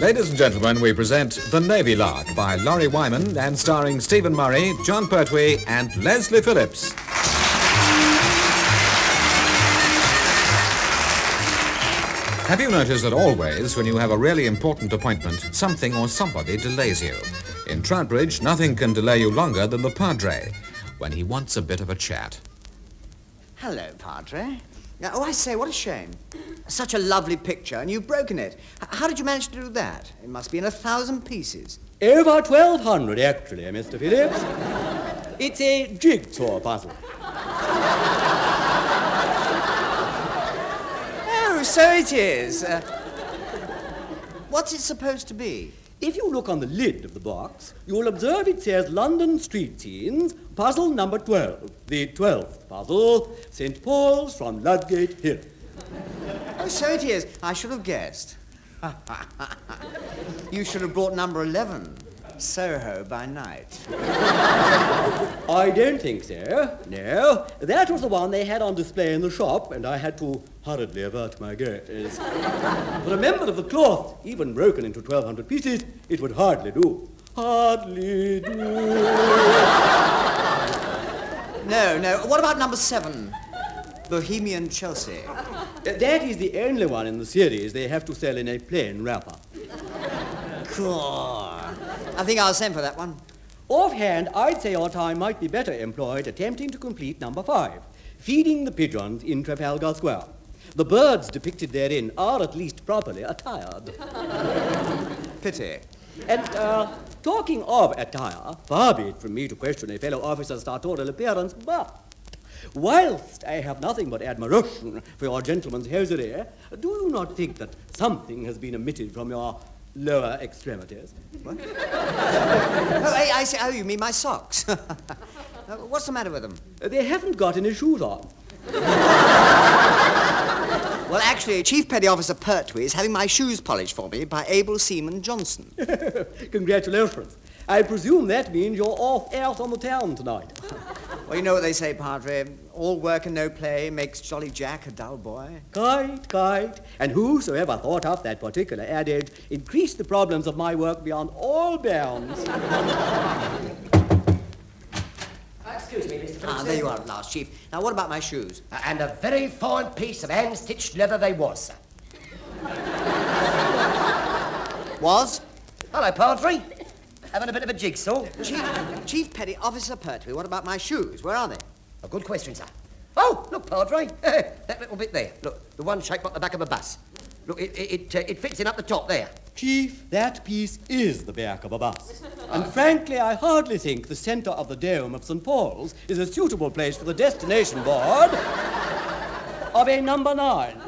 Ladies and gentlemen, we present The Navy Lark by Lawrie Wyman and starring Stephen Murray, Jon Pertwee and Leslie Phillips. Have you noticed that always, when you have a really important appointment, something or somebody delays you? In Troutbridge, nothing can delay you longer than the Padre, when he wants a bit of a chat. Hello, Padre. Oh, I say, what a shame. Such a lovely picture, and you've broken it. How did you manage to do that? It must be in 1,000 pieces. Over 1,200, actually, Mr. Phillips. It's a jigsaw puzzle. Oh, so it is. What's it supposed to be? If you look on the lid of the box, you'll observe it says London Street Scenes, puzzle number 12. The 12th puzzle, St. Paul's from Ludgate Hill. Oh, so it is. I should have guessed. You should have brought number 11, Soho by Night. I don't think so. No, that was the one they had on display in the shop, and I had to hurriedly avert my gaze. For a member of the cloth, even broken into 1,200 pieces, it would hardly do. Hardly do. No. What about number 7, Bohemian Chelsea? That is the only one in the series they have to sell in a plain wrapper. Cool. I think I'll send for that one. Offhand, I'd say our time might be better employed attempting to complete number 5, feeding the pigeons in Trafalgar Square. The birds depicted therein are at least properly attired. Pity. And, talking of attire, far be it from me to question a fellow officer's sartorial appearance, but whilst I have nothing but admiration for your gentleman's hosiery, do you not think that something has been omitted from your lower extremities? What? I see. Oh, you mean my socks? What's the matter with them? They haven't got any shoes on. Well, actually, Chief Petty Officer Pertwee is having my shoes polished for me by able seaman Johnston. Congratulations. I presume that means you're off out on the town tonight. Well, you know what they say, Padre. All work and no play makes Jolly Jack a dull boy. Quite. And whosoever thought up that particular adage increased the problems of my work beyond all bounds. Excuse me, Mr. Phillips. There you are at last, Chief. Now, what about my shoes? And a very fine piece of hand-stitched leather they was, sir. Was? Hello, Padre. Having a bit of a jigsaw? Chief Petty Officer Pertwee, what about my shoes? Where are they? A good question, sir. Oh, look, Padre. That little bit there. Look, the one shaped like the back of a bus. Look, it fits in up the top there. Chief, that piece is the back of a bus. And frankly, I hardly think the centre of the dome of St. Paul's is a suitable place for the destination board of a number 9.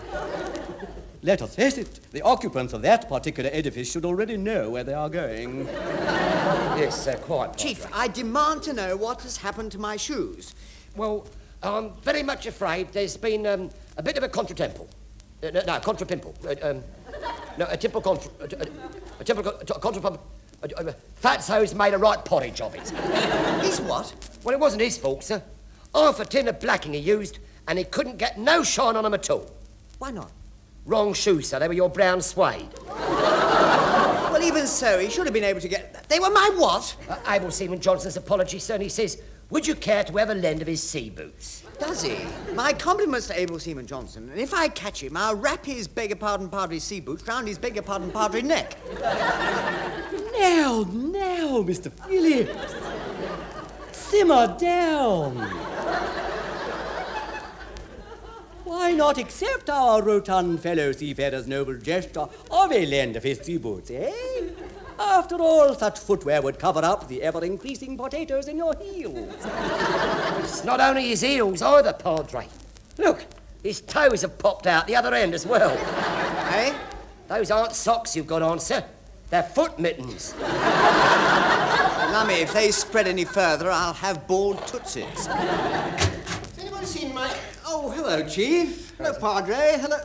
Let us face it, the occupants of that particular edifice should already know where they are going. Yes, quite. Chief, I demand to know what has happened to my shoes. Well, I'm very much afraid there's been a bit of a contratemple. Contrapimple. A temple contra... Fatso's made a right porridge of it. His what? Well, it wasn't his fault, sir. Half a tin of blacking he used, and he couldn't get no shine on them at all. Why not? Wrong shoes, sir. They were your brown suede. Well, even so, he should have been able to get... They were my what? Able Seaman Johnson's apology, sir, and he says, would you care to have a lend of his sea boots? Does he? My compliments to able seaman Johnston, and if I catch him, I'll wrap his Padre sea boots round his Padre neck. Now, Mr. Phillips. Simmer down. Why not accept our rotund fellow seafarer's noble gesture of a lend of his sea boots, eh? After all, such footwear would cover up the ever-increasing potatoes in your heels. It's not only his heels either, Padre. Look, his toes have popped out the other end as well. Eh? Those aren't socks you've got on, sir. They're foot mittens. Lummy, if they spread any further, I'll have bald tootsies. Has anyone seen my... Oh, hello, Chief. Hello, Padre. Hello...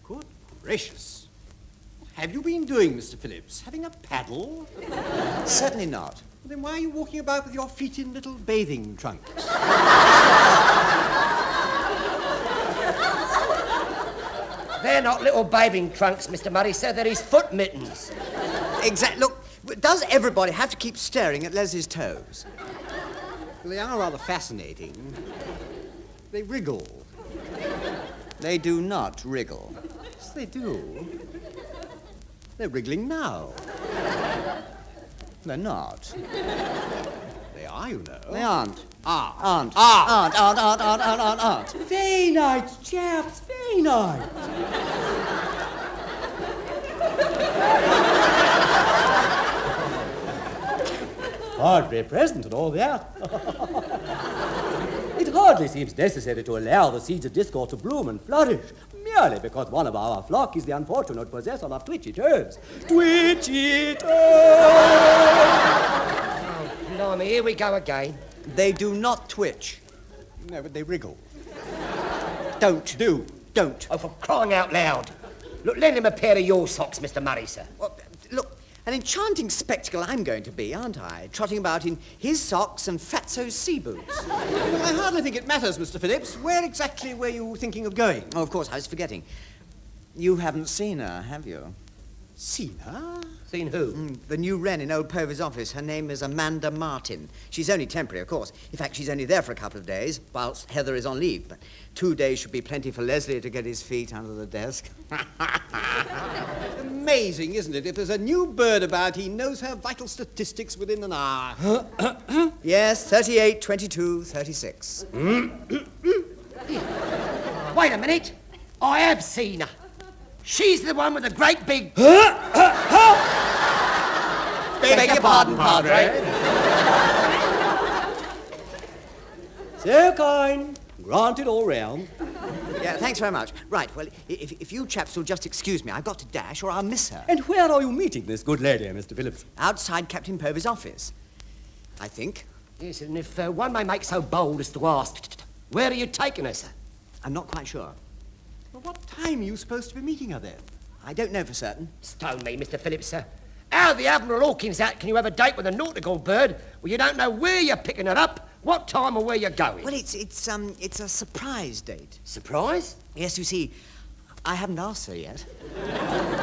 Good gracious. What have you been doing, Mr. Phillips? Having a paddle? Certainly not. Then why are you walking about with your feet in little bathing trunks? They're not little bathing trunks, Mr. Murray, sir. They're his foot mittens. Exactly. Look, does everybody have to keep staring at Leslie's toes? Well, they are rather fascinating. They wriggle. They do not wriggle. Yes, they do. They're wriggling now. They're not. They are, you know. They aren't. Aren't. Aren't. Very nice, chaps, very nice. Padre present and all that. It hardly seems necessary to allow the seeds of discord to bloom and flourish, merely because one of our flock is the unfortunate possessor of twitchy toes. Twitchy toes! Oh, blimey, here we go again. They do not twitch. No, but they wriggle. Don't. Don't. Oh, for crying out loud. Look, lend him a pair of your socks, Mr. Murray, sir. Well, look, an enchanting spectacle I'm going to be, aren't I? Trotting about in his socks and Fatso's sea boots. Well, I hardly think it matters, Mr. Phillips. Where exactly were you thinking of going? Oh, of course, I was forgetting. You haven't seen her, have you? Seen her? Seen who? The new WREN in old Povey's office. Her name is Amanda Martin. She's only temporary, of course. In fact, she's only there for a couple of days, whilst Heather is on leave. But 2 days should be plenty for Leslie to get his feet under the desk. Amazing, isn't it? If there's a new bird about, he knows her vital statistics within an hour. Yes, 38, 22, 36. Wait a minute. I have seen her. She's the one with the great big... Beg your pardon, Padre. So kind. Granted all round. Yeah, thanks very much. Right, well, if you chaps will just excuse me, I've got to dash or I'll miss her. And where are you meeting this good lady, Mr. Phillips? Outside Captain Povey's office, I think. Yes, and if one may make so bold as to ask, where are you taking her, sir? I'm not quite sure. Well, what time are you supposed to be meeting her then? I don't know for certain. Stone me, Mr. Phillips, sir. How the Admiral Hawkins out can you have a date with a nautical bird when you don't know where you're picking her up, what time or where you're going? Well, it's a surprise date. Surprise? Yes, you see, I haven't asked her yet.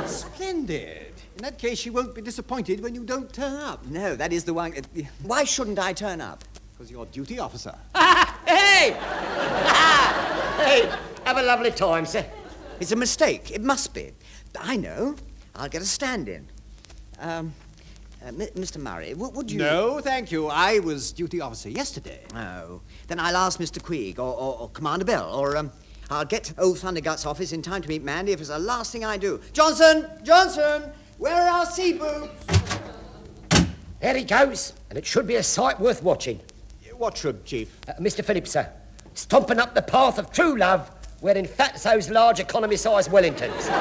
Splendid. In that case, she won't be disappointed when you don't turn up. No, that is the one. Why shouldn't I turn up? Because you're duty officer. Hey! Hey, have a lovely time, sir. It's a mistake. It must be. I know. I'll get a stand-in. Mr. Murray, would you... No, thank you. I was duty officer yesterday. Oh. Then I'll ask Mr. Queeg or Commander Bell, or I'll get to old Thundergut's office in time to meet Mandy if it's the last thing I do. Johnston! Where are our sea boots? There he goes, and it should be a sight worth watching. What should, Chief? Mr. Phillips, sir, stomping up the path of true love, wearing Fatso's large economy-sized Wellingtons.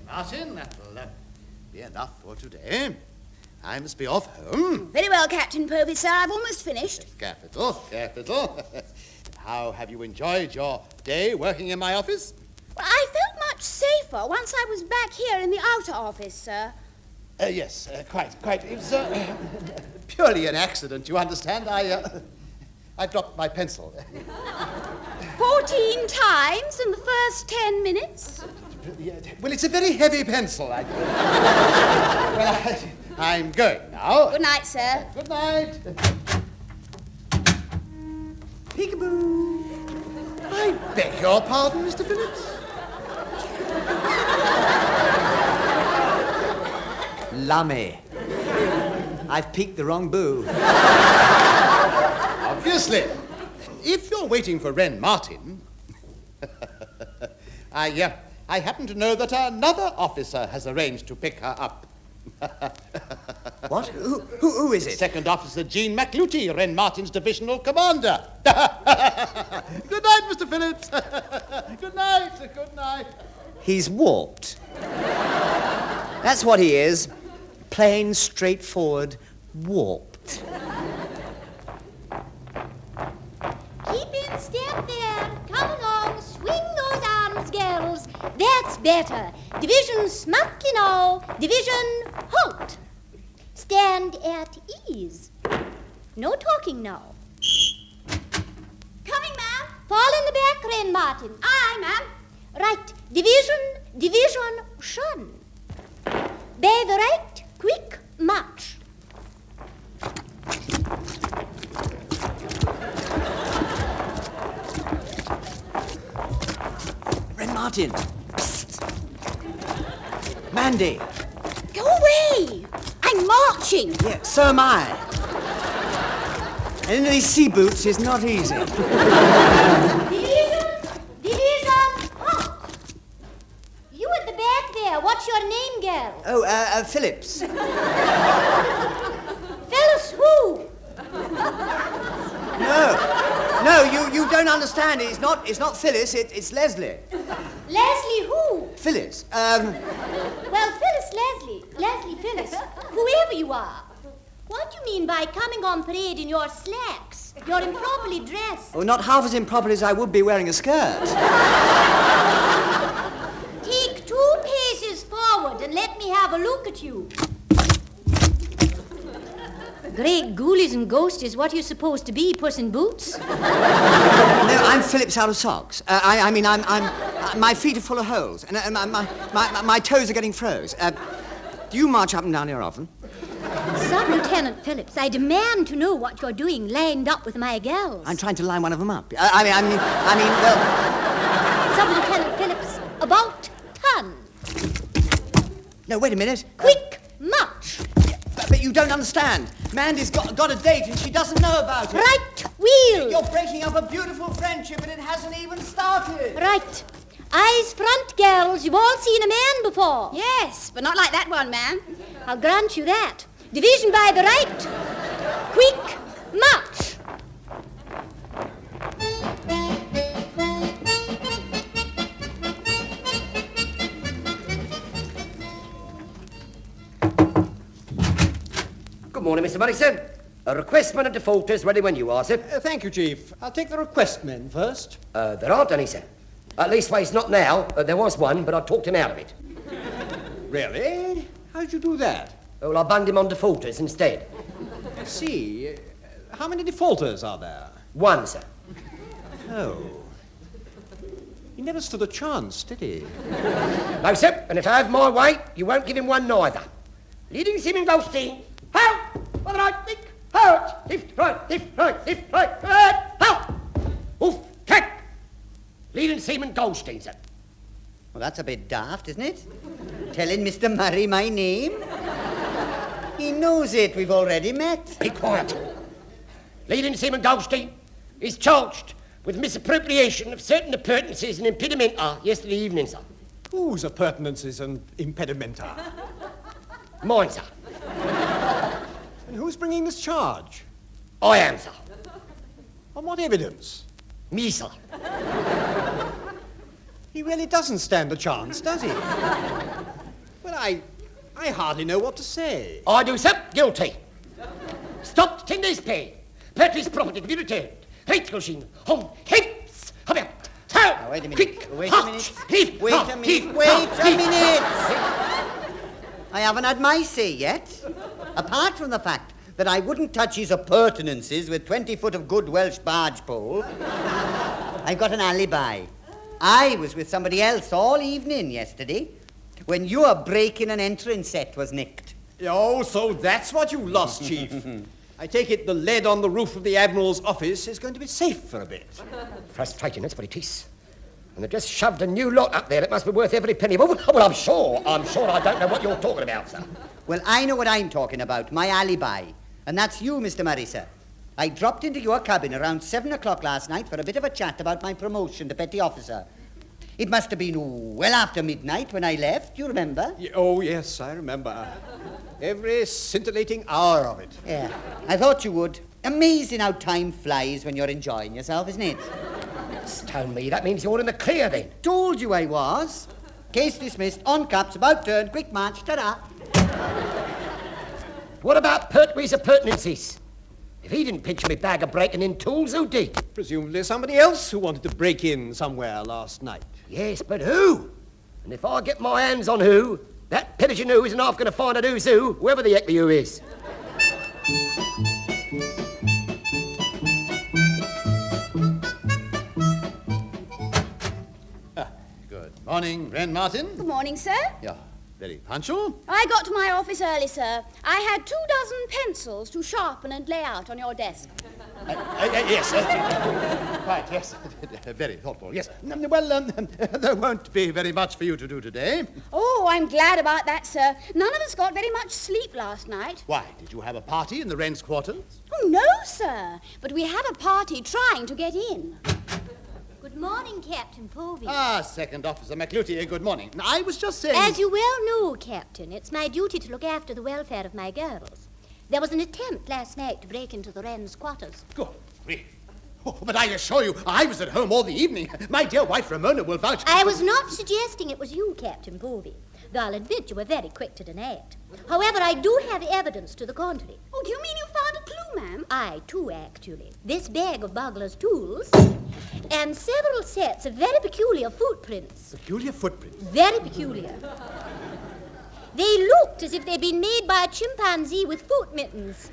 Martin, that'll be enough for today. I must be off home. Very well, Captain Povey, sir. I've almost finished. Capital. How have you enjoyed your day working in my office? Well, I felt much safer once I was back here in the outer office, sir. Yes, quite. It was purely an accident, you understand. I dropped my pencil. 14 times in the first 10 minutes? Well, it's a very heavy pencil. Well, I'm going now. Good night, sir. Good night. Peekaboo. I beg your pardon, Mr. Phillips. Lummy. I've peeked the wrong boo. Obviously. If you're waiting for WREN Martin, I happen to know that another officer has arranged to pick her up. What? Who is it? Second Officer Jean McClootie, WREN Martin's divisional commander. Good night, Mr. Phillips. Good night. He's warped. That's what he is. Plain, straightforward, warped. Keep in step there. Come along. Swing those arms, girls. That's better. Division smart, you know. Division halt. stand at ease. No talking now. Coming, ma'am. Fall in the back, Wren Martin. Aye, ma'am. Right. Division, shun. By the right, quick march. Wren Martin. Psst. Mandy. Go away. I'm marching. Yeah, so am I. And in these sea boots is not easy. Division, halt. You at the back there, what's your name, girl? Oh, Phillips. Phyllis who? No, you don't understand. It's not Phyllis, it's Leslie. Leslie who? Phyllis. Well, Leslie Phyllis, whoever you are. What do you mean by coming on parade in your slacks? You're improperly dressed. Oh, not half as improper as I would be wearing a skirt. Take 2 paces forward and let me have a look at you. Great ghoulies and ghosties, what are you supposed to be, Puss in Boots? No, I'm Phillips out of socks. I'm my feet are full of holes, and my toes are getting froze. Do you march up and down here often? Sub-Lieutenant Phillips, I demand to know what you're doing lined up with my gals. I'm trying to line one of them up. Well... Sub-Lieutenant Phillips, about turn. No, wait a minute. Quick march. But you don't understand. Mandy's got a date and she doesn't know about it. Right wheel. You're breaking up a beautiful friendship and it hasn't even started. Right. Eyes front, girls. You've all seen a man before. Yes, but not like that one, ma'am. I'll grant you that. Division by the right. Quick march. Good morning, Mr. Morrison. A requestman and defaulters ready when you are, sir. Thank you, Chief. I'll take the request men first. There aren't any, sir. At leastways, not now. There was one, but I talked him out of it. Really? How'd you do that? Well, I bunged him on defaulters instead. I see. How many defaulters are there? One, sir. Oh. He never stood a chance, did he? No, sir. And if I have my way, you won't give him one neither. Leading Seaman Goldstein. Halt! For the right, think. Halt! Lift, right, lift, right, lift, right, halt! Oof, track! Leading Seaman Goldstein, sir. Well, that's a bit daft, isn't it? Telling Mr. Murray my name? He knows it. We've already met. Be quiet. Leading Seaman Goldstein is charged with misappropriation of certain appurtenances and impedimenta yesterday evening, sir. Whose appurtenances and impedimenta? Mine, sir. And who's bringing this charge? I am, sir. On what evidence? Me, sir. He really doesn't stand a chance, does he? Well, I hardly know what to say. I do, sir. Guilty. Stopped 10 days' pay. Pertwee's property to be returned. Reitgelschen. Home. Hips. Come here. Now, wait a minute. Quick. Wait a minute. Wait a minute. I haven't had my say yet. Apart from the fact that I wouldn't touch his appurtenances with 20 foot of good Welsh barge pole, I've got an alibi. I was with somebody else all evening yesterday when your break-in and entering set was nicked. Oh, so that's what you lost, Chief. I take it the lead on the roof of the Admiral's office is going to be safe for a bit. Frustrating, that's what it is. And they've just shoved a new lot up there that must be worth every penny. Well, I'm sure I don't know what you're talking about, sir. Well, I know what I'm talking about, my alibi. And that's you, Mr. Murray, sir. I dropped into your cabin around 7 o'clock last night for a bit of a chat about my promotion to petty officer. It must have been well after midnight when I left, you remember? Oh, yes, I remember. Every scintillating hour of it. Yeah, I thought you would. Amazing how time flies when you're enjoying yourself, isn't it? Stone me, that means you're in the clear then. Told you I was. Case dismissed, on caps, about turn, quick march, ta-da. What about Pertwee's appurtenances? If he didn't pinch me bag of breaking in tools, who did? Presumably somebody else who wanted to break in somewhere last night. Yes, but who? And if I get my hands on who, That pedigree new isn't half going to find a who's who, whoever the heck the who is. Good morning, Wren Martin. Good morning, sir. Yeah, very punctual. I got to my office early, sir. I had 24 pencils to sharpen and lay out on your desk. Yes, right, yes. Very thoughtful, yes. Well, there won't be very much for you to do today. Oh, I'm glad about that, sir. None of us got very much sleep last night. Why, did you have a party in the Wren's quarters? Oh, no, sir. But we had a party trying to get in. Good morning, Captain Povey. Ah, Second Officer McClootie, good morning. I was just saying... As you well know, Captain, it's my duty to look after the welfare of my girls. There was an attempt last night to break into the Wren's quarters. Good grief. Oh, but I assure you, I was at home all the evening. My dear wife Ramona will vouch... I was not suggesting it was you, Captain Povey, though I'll admit you were very quick to deny it. However, I do have evidence to the contrary. Oh, do you mean you found a clue, ma'am? I, too, actually. This bag of burglar's tools and several sets of very peculiar footprints. Peculiar footprint. Very peculiar. They looked as if they'd been made by a chimpanzee with foot mittens.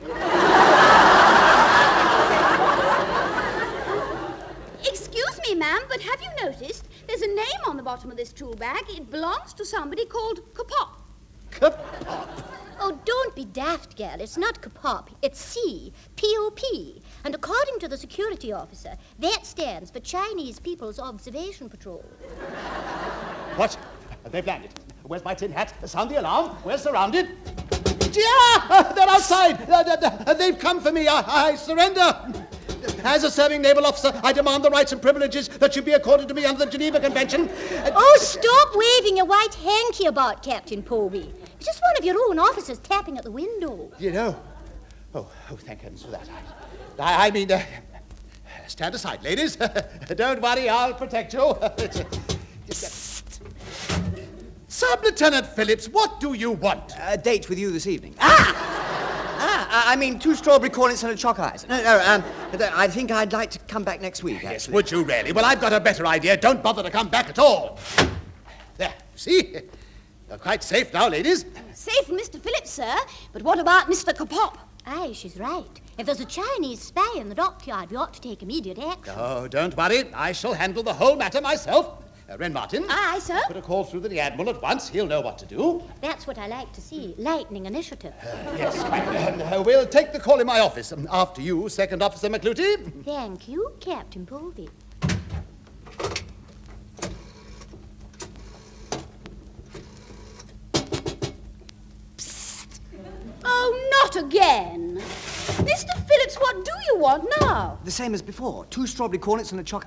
Excuse me, ma'am, but have you noticed there's a name on the bottom of this tool bag? It belongs to somebody called Kapop. Oh, don't be daft, girl. It's not Kapop. It's CPO. And according to the security officer, that stands for Chinese People's Observation Patrol. What? They've landed. Where's my tin hat? Sound the alarm. We're surrounded. Yeah! They're outside! They've come for me. I surrender. As a serving naval officer, I demand the rights and privileges that should be accorded to me under the Geneva Convention. Oh, stop waving your white hanky about, Captain Povey. It's just one of your own officers tapping at the window. You know... Oh, thank heavens for that. I mean, stand aside, ladies. Don't worry, I'll protect you. Sub-Lieutenant Phillips, what do you want? A date with you this evening. I mean 2 strawberry cornets and a choc ice. No, I think I'd like to come back next week, actually. Yes, would you really? Well, I've got a better idea. Don't bother to come back at all. There, see? You're quite safe now, ladies. Safe from Mr. Phillips, sir. But what about Mr. Kapop? Aye, she's right. If there's a Chinese spy in the dockyard, we ought to take immediate action. Oh, don't worry. I shall handle the whole matter myself. Wren Martin. Aye, sir. Put a call through to the Admiral at once. He'll know what to do. That's what I like to see. Lightning initiative. Yes. We'll take the call in my office. After you, Second Officer McClootie. Thank you, Captain Povey. Oh, not again. Mr. Phillips, what do you want now? The same as before. 2 strawberry cornets and a choc...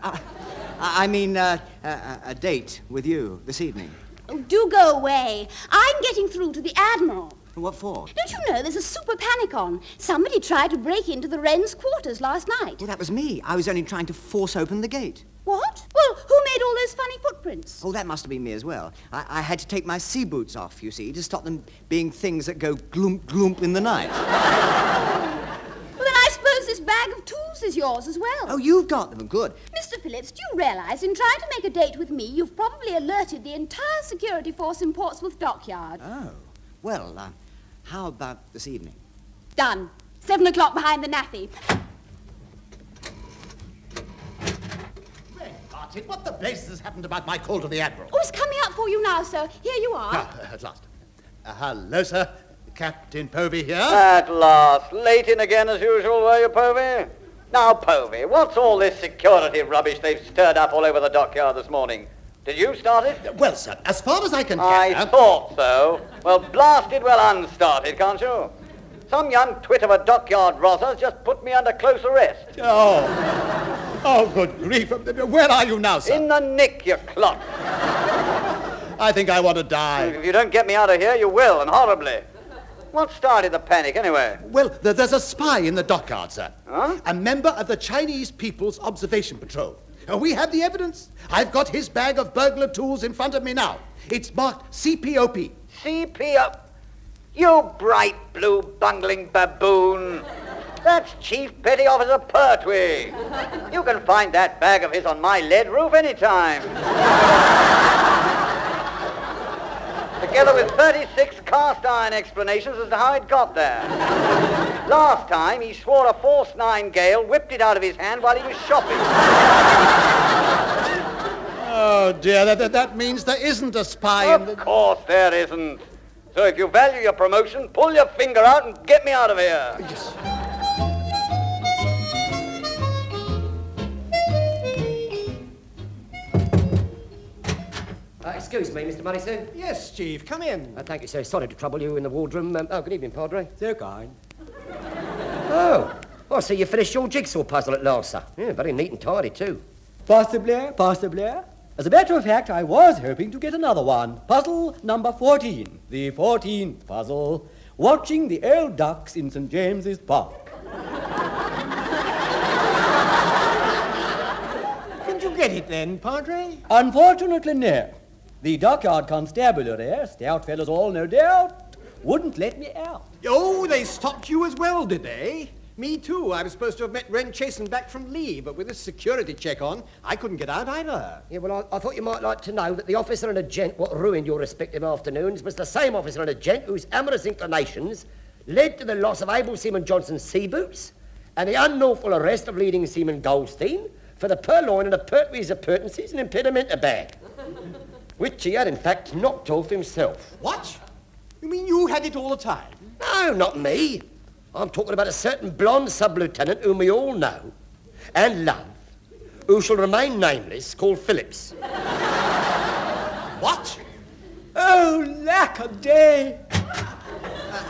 I mean, a date with you this evening. Oh, do go away. I'm getting through to the Admiral. What for? Don't you know there's a super panic on? Somebody tried to break into the Wren's quarters last night. Well, that was me. I was only trying to force open the gate. What? Well, who made all those funny footprints? Oh, that must have been me as well. I had to take my sea boots off, you see, to stop them being things that go gloomp, gloomp in the night. Well, then I suppose this bag of tools is yours as well. Oh, you've got them. Good. Mr. Phillips, do you realize in trying to make a date with me, you've probably alerted the entire security force in Portsmouth Dockyard? Oh. Well, how about this evening? Done. 7 o'clock behind the Naffy. Martin, what the blazes has happened about my call to the Admiral? Oh, it's coming up for you now, sir. Here you are. At last. Hello, sir. Captain Povey here. At last. Late in again as usual, were you, Povey? Now, Povey, what's all this security rubbish they've stirred up all over the dockyard this morning? Did you start it? Well, sir, as far as I can I gather... thought so. Well, blasted well unstarted, can't you? Some young twit of a dockyard rosser's just put me under close arrest. Oh, good grief. Where are you now, sir? In the nick, you clot. I think I want to die. If you don't get me out of here, you will, and horribly. What started the panic, anyway? Well, there's a spy in the dockyard, sir. Huh? A member of the Chinese People's Observation Patrol. We have the evidence. I've got his bag of burglar tools in front of me now. It's marked CPOP. CPO? You bright blue bungling baboon. That's Chief Petty Officer Pertwee. You can find that bag of his on my lead roof anytime. together with 36 cast iron explanations as to how it got there. Last time, he swore a Force 9 gale, whipped it out of his hand while he was shopping. Oh, dear, that means there isn't a spy in the... Of course there isn't. So if you value your promotion, pull your finger out and get me out of here. Yes. Excuse me, Mr. Moneysoon. Yes, Chief, come in. Thank you, sir. Sorry to trouble you in the wardroom. Good evening, Padre. So kind. Oh, I see you finished your jigsaw puzzle at last, sir. Yeah, very neat and tidy, too. Possibly, possibly. As a matter of fact, I was hoping to get another one. Puzzle number 14. The 14th puzzle. Watching the old ducks in St. James's Park. Couldn't you get it then, Padre? Unfortunately, no. The dockyard constabulary, stout fellows all no doubt, wouldn't let me out. Oh, they stopped you as well, did they? Me too. I was supposed to have met WREN Chasen back from leave, but with this security check on, I couldn't get out either. Yeah, well, I thought you might like to know that the officer and a gent what ruined your respective afternoons was the same officer and a gent whose amorous inclinations led to the loss of able seaman Johnston's sea boots and the unlawful arrest of leading seaman Goldstein for the purloining of Pertwee's appurtenances and impedimenta bag, which he had, in fact, knocked off himself. What? You mean you had it all the time? No, not me. I'm talking about a certain blonde sub-lieutenant whom we all know and love, who shall remain nameless, called Phillips. What? Oh, lack a day!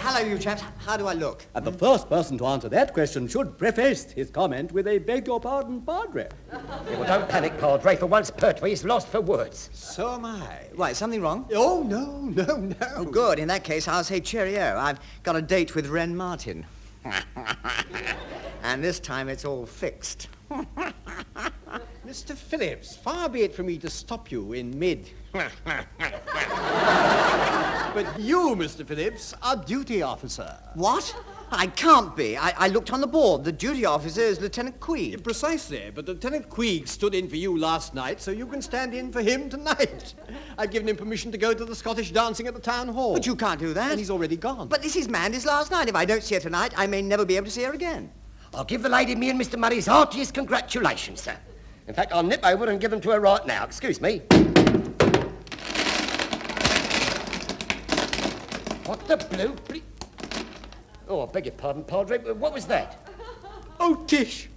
Hello, you chaps. How do I look? And the first person to answer that question should preface his comment with a beg your pardon, Padre. Yeah, well, don't panic, Padre. For once, Pertwee is lost for words. So am I. Why, something wrong? Oh, no. Oh, good. In that case, I'll say cheerio. I've got a date with Wren Martin. And this time it's all fixed. Mr. Phillips, far be it from me to stop you in mid. But you, Mr. Phillips, are duty officer. What? I can't be. I looked on the board. The duty officer is Lieutenant Queeg. Precisely, but Lieutenant Queeg stood in for you last night, so you can stand in for him tonight. I've given him permission to go to the Scottish dancing at the town hall. But you can't do that. And he's already gone. But this is Mandy's last night. If I don't see her tonight, I may never be able to see her again. I'll give the lady me and Mr. Murray's heartiest congratulations, sir. In fact, I'll nip over and give them to her right now. Excuse me. What the blue... Oh, I beg your pardon, Padre. What was that? Oh, Tish.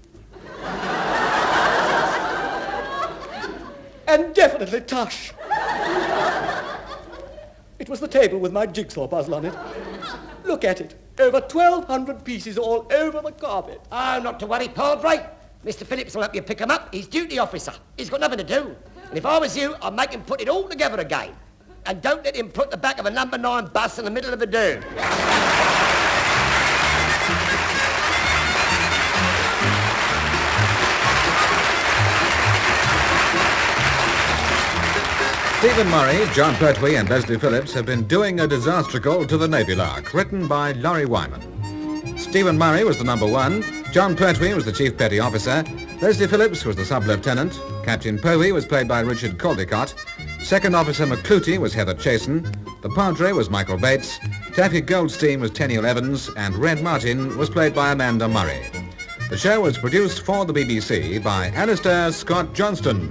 And definitely Tush. It was the table with my jigsaw puzzle on it. Look at it. Over 1,200 pieces all over the carpet. Oh, not to worry, Padre. Mr. Phillips will help you pick him up. He's duty officer. He's got nothing to do. And if I was you, I'd make him put it all together again. And don't let him put the back of a number 9 bus in the middle of a dune. Stephen Murray, Jon Pertwee and Leslie Phillips have been doing a disastricle to the Navy Lark, written by Lawrie Wyman. Stephen Murray was the number 1, Jon Pertwee was the chief petty officer, Leslie Phillips was the sub-lieutenant, Captain Povey was played by Richard Caldicot, second officer McClootie was Heather Chasen, the Padre was Michael Bates, Taffy Goldstein was Tenniel Evans, and Wren Martin was played by Amanda Murray. The show was produced for the BBC by Alastair Scott Johnston.